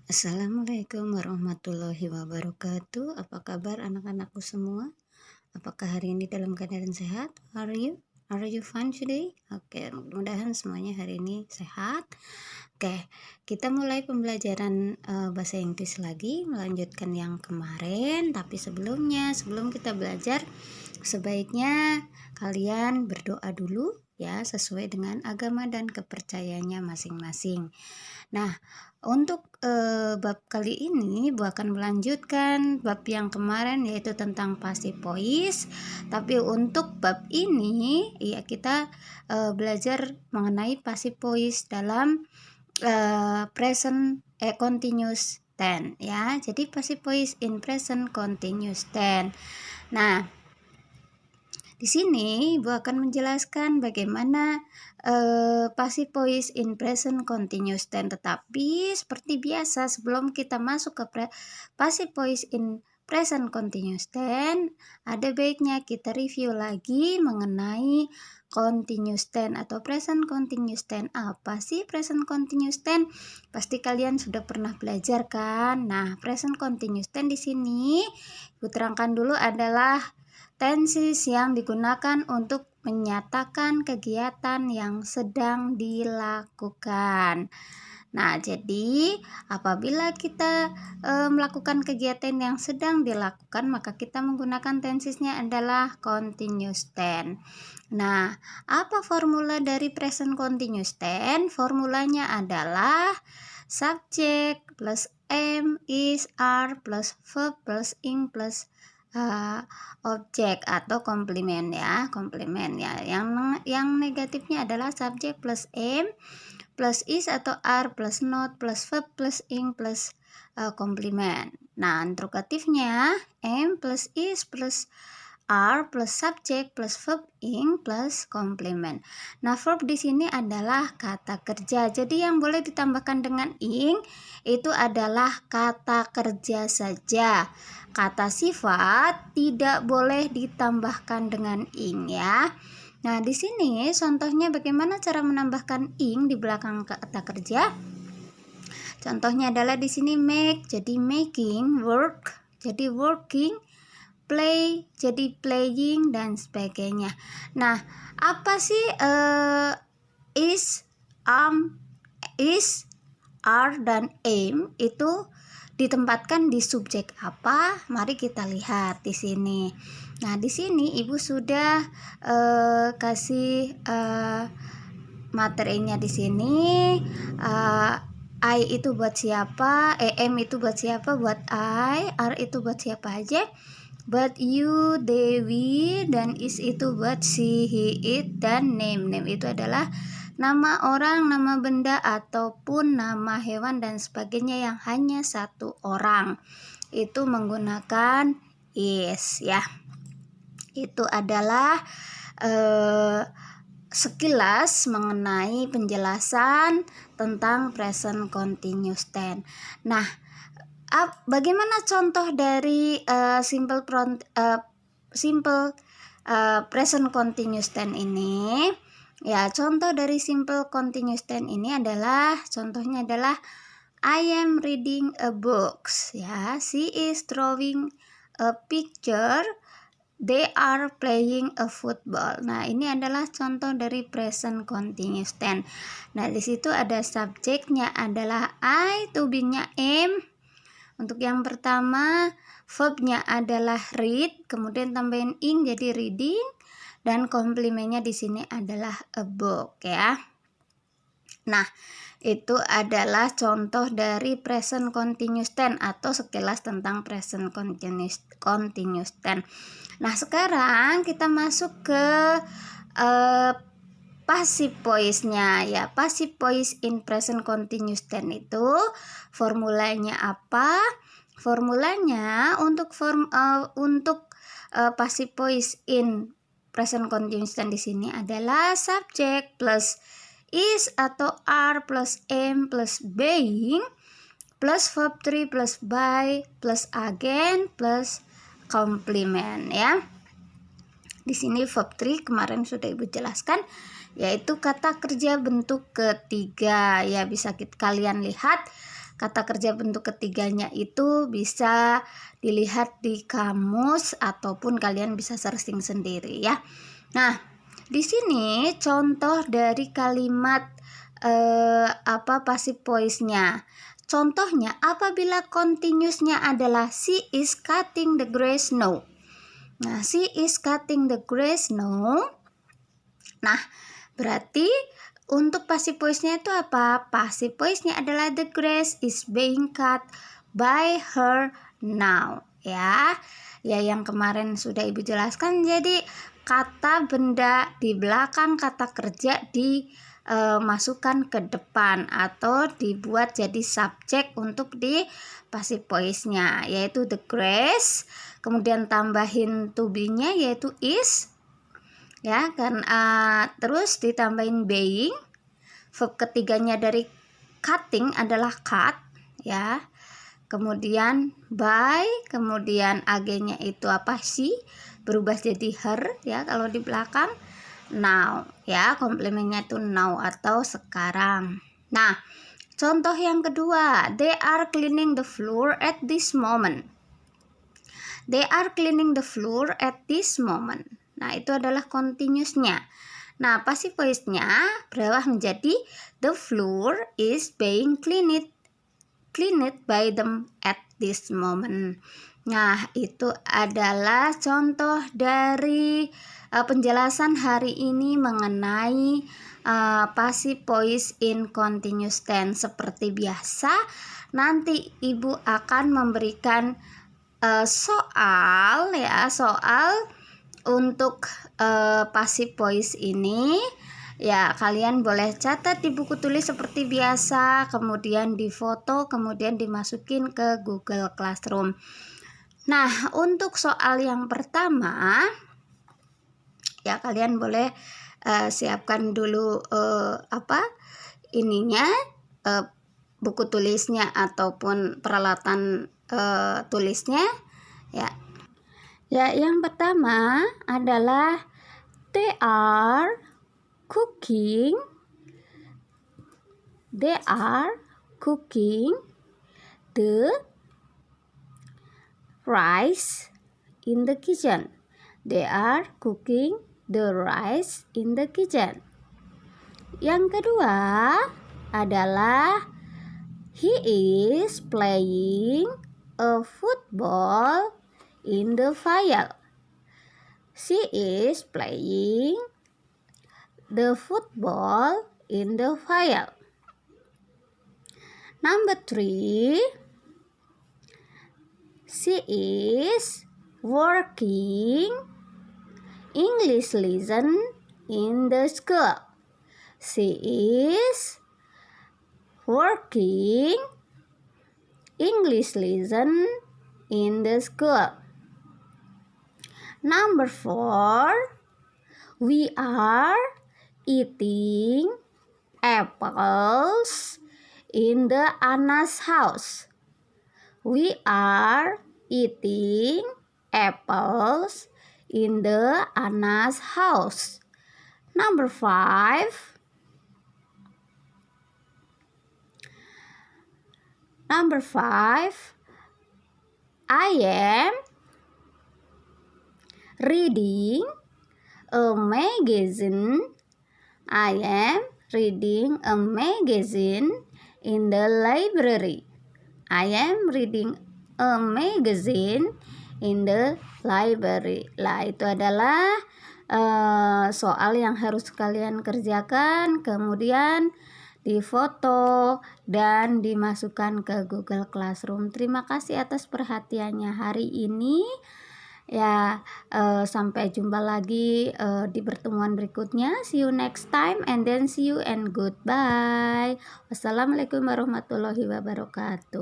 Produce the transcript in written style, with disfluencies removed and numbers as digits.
Assalamualaikum warahmatullahi wabarakatuh. Apa kabar anak-anakku semua? Apakah hari ini dalam keadaan sehat? Are you? Are you fine today? Oke, mudah-mudahan semuanya hari ini sehat. Oke, kita mulai pembelajaran bahasa Inggris lagi, melanjutkan yang kemarin. Tapi sebelum kita belajar, sebaiknya kalian berdoa dulu ya, sesuai dengan agama dan kepercayaannya masing-masing. Nah, untuk bab kali ini Bu akan melanjutkan bab yang kemarin, yaitu tentang passive voice. Tapi untuk bab ini ya kita belajar mengenai passive voice dalam present continuous tense ya. Jadi passive voice in present continuous tense. Nah, di sini Ibu akan menjelaskan bagaimana passive voice in present continuous tense. Tetapi seperti biasa, sebelum kita masuk ke passive voice in present continuous tense, ada baiknya kita review lagi mengenai continuous tense atau present continuous tense. Apa sih present continuous tense? Pasti kalian sudah pernah belajar kan? Nah, present continuous tense di sini Ibu terangkan dulu adalah tenses yang digunakan untuk menyatakan kegiatan yang sedang dilakukan. Nah, jadi apabila kita melakukan kegiatan yang sedang dilakukan, maka kita menggunakan tensesnya adalah continuous tense. Nah, apa formula dari present continuous tense? Formulanya adalah subject plus am, is, are plus verb plus ing plus objek atau komplement ya, yang negatifnya adalah subjek plus am plus is atau are plus not plus verb plus ing plus komplement. Nah, interrogatifnya am plus is plus are plus subject plus verb ing plus komplement. Nah, verb di sini adalah kata kerja. Jadi yang boleh ditambahkan dengan ing itu adalah kata kerja saja. Kata sifat tidak boleh ditambahkan dengan ing ya. Nah, di sini contohnya bagaimana cara menambahkan ing di belakang kata kerja. Contohnya adalah di sini make jadi making, work jadi working, play jadi playing dan sebagainya. Nah, apa sih is, are dan aim itu ditempatkan di subjek apa? Mari kita lihat di sini. Nah, di sini Ibu sudah kasih materinya di sini. I itu buat siapa? Am itu buat siapa? Buat I. Are itu buat siapa aja? Buat you, Dewi, dan is itu buat she, he, it, dan name. Name itu adalah nama orang, nama benda, ataupun nama hewan dan sebagainya yang hanya satu orang. Itu menggunakan is ya. Itu adalah sekilas mengenai penjelasan tentang present continuous tense. Nah, bagaimana contoh dari simple present continuous tense ini? Ya, contoh dari simple continuous tense ini adalah contohnya adalah I am reading a book. Ya, she is drawing a picture. They are playing a football. Nah, ini adalah contoh dari present continuous tense. Nah, di situ ada subjeknya adalah I, to be-nya am. Untuk yang pertama, verbnya adalah read, kemudian tambahin ing jadi reading, dan komplimennya di sini adalah a book ya. Nah, itu adalah contoh dari present continuous tense atau sekilas tentang present continuous tense. Nah, sekarang kita masuk ke passive voice-nya ya. Passive voice in present continuous tense itu formulanya apa? Formulanya untuk passive voice in present continuous tense di sini adalah subject plus is atau are plus am plus being plus verb 3 plus by plus again plus complement ya. Di sini verb 3 kemarin sudah Ibu jelaskan, yaitu kata kerja bentuk ketiga ya. Bisa kalian lihat kata kerja bentuk ketiganya itu bisa dilihat di kamus ataupun kalian bisa searching sendiri ya. Nah, di sini contoh dari kalimat passive voice-nya. Contohnya apabila continuousnya adalah she is cutting the grass now. Nah, she is cutting the grass now. Nah, berarti untuk passive voice-nya itu apa? Passive voice-nya adalah the grass is being cut by her now. Ya yang kemarin sudah Ibu jelaskan. Jadi kata benda di belakang kata kerja dimasukkan ke depan atau dibuat jadi subjek untuk di passive voice-nya, yaitu the grass, kemudian tambahin to be-nya yaitu is, ya kan, terus ditambahin being. Verb ketiganya dari cutting adalah cut, ya. Kemudian by, kemudian ag-nya itu she, berubah jadi her, ya kalau di belakang. Now, ya komplementnya itu now atau sekarang. Nah, contoh yang kedua, they are cleaning the floor at this moment. They are cleaning the floor at this moment. Nah, itu adalah continuousnya. Nah, passive voice-nya berubah menjadi the floor is being cleaned by them at this moment. Nah, itu adalah contoh dari penjelasan hari ini mengenai passive voice in continuous tense. Seperti biasa, nanti Ibu akan memberikan soal untuk passive voice ini. Ya, kalian boleh catat di buku tulis seperti biasa, kemudian difoto, kemudian dimasukin ke Google Classroom. Nah, untuk soal yang pertama, ya kalian boleh siapkan dulu buku tulisnya ataupun peralatan tulisnya, ya. Ya, yang pertama adalah they are cooking the rice in the kitchen. They are cooking the rice in the kitchen. Yang kedua adalah he is playing a football in the field. She is playing the football in the field. Number 3, she is working English lesson in the school. She is working English lesson in the school. Number 4, we are eating apples in the Anna's house. We are eating apples in the Anna's house. Number 5, I am reading a magazine. I am reading a magazine in the library. I am reading a magazine in the library. Lah, itu adalah soal yang harus kalian kerjakan, kemudian difoto dan dimasukkan ke Google Classroom. Terima kasih atas perhatiannya hari ini. Ya, sampai jumpa lagi di pertemuan berikutnya. See you next time and then see you and goodbye. Wassalamualaikum warahmatullahi wabarakatuh.